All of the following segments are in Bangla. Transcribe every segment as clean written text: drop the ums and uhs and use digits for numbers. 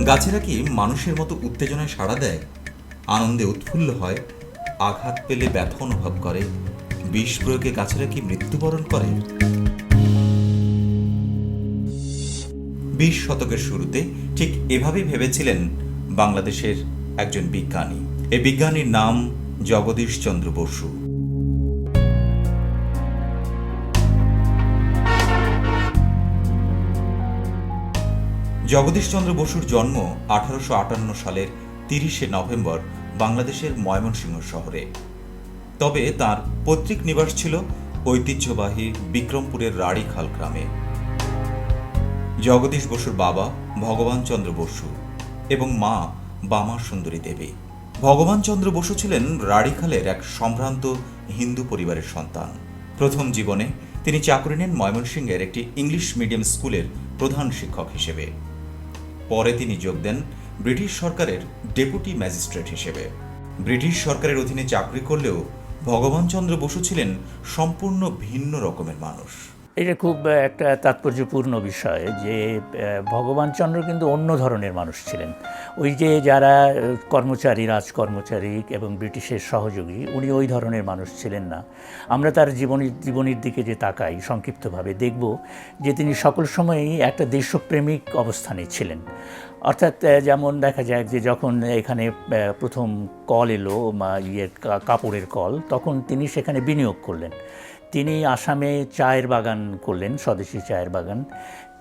গাছেরা কি মানুষের মতো উত্তেজনায় সাড়া দেয়, আনন্দে উৎফুল্ল হয়, আঘাত পেলে ব্যথা অনুভব করে? বিষ প্রয়োগে গাছেরা কি মৃত্যুবরণ করে? 20 শতকের শুরুতে ঠিক এভাবেই ভেবেছিলেন বাংলাদেশের একজন বিজ্ঞানী। এই বিজ্ঞানীর নাম জগদীশ চন্দ্র বসু। জগদীশ চন্দ্র বসুর জন্ম 1858 সালের 30শে নভেম্বর বাংলাদেশের ময়মনসিংহ শহরে। তবে তার পৈতৃক নিবাস ছিল ঐতিহ্যবাহী বিক্রমপুরের রাড়ীখাল গ্রামে। জগদীশ বসুর বাবা ভগবান চন্দ্র বসু এবং মা বামা সুন্দরী দেবী। ভগবান চন্দ্র বসু ছিলেন রাড়ীখালের এক সম্ভ্রান্ত হিন্দু পরিবারের সন্তান। প্রথম জীবনে তিনি চাকরি নেন ময়মনসিংহের একটি ইংলিশ মিডিয়াম স্কুলের প্রধান শিক্ষক হিসেবে। পরে তিনি যোগ দেন ব্রিটিশ সরকারের ডেপুটি ম্যাজিস্ট্রেট হিসেবে। ব্রিটিশ সরকারের অধীনে চাকরি করলেও ভগবান চন্দ্র বসু ছিলেন সম্পূর্ণ ভিন্ন রকমের মানুষ। এটা খুব একটা তাৎপর্যপূর্ণ বিষয় যে ভগবানচন্দ্র কিন্তু অন্য ধরনের মানুষ ছিলেন। ওই যে যারা কর্মচারী, রাজকর্মচারী এবং ব্রিটিশের সহযোগী, উনি ওই ধরনের মানুষ ছিলেন না। আমরা তার জীবনীর দিকে যে তাকাই সংক্ষিপ্তভাবে, দেখব যে তিনি সকল সময়ই একটা দেশপ্রেমিক অবস্থানে ছিলেন। অর্থাৎ যেমন দেখা যায় যে যখন এখানে প্রথম কল এলো, কাপড়ের কল, তখন তিনি সেখানে বিনিয়োগ করলেন। তিনি আসামে চায়ের বাগান করলেন, স্বদেশি চায়ের বাগান।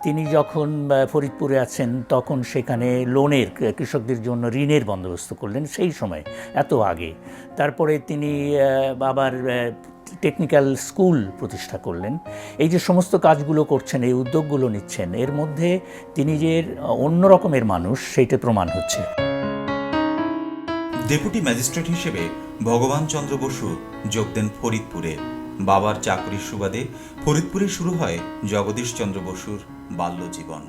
তিনি যখন ফরিদপুরে আছেন তখন সেখানে লোনের, কৃষকদের জন্য ঋণের বন্দোবস্ত করলেন সেই সময়, এত আগে। তারপরে তিনি আবার টেকনিক্যাল স্কুল প্রতিষ্ঠা করলেন। এই যে সমস্ত কাজগুলো করছেন, এই উদ্যোগগুলো নিচ্ছেন, এর মধ্যে তিনি যে অন্য রকমের মানুষ সেইটা প্রমাণ হচ্ছে। ডেপুটি ম্যাজিস্ট্রেট হিসেবে ভগবান চন্দ্র বসু যোগ দেন ফরিদপুরে। বাবার চাকরির সুবাদে ফরিদপুরে শুরু হয় জগদীশ চন্দ্র বসুর বাল্যজীবন।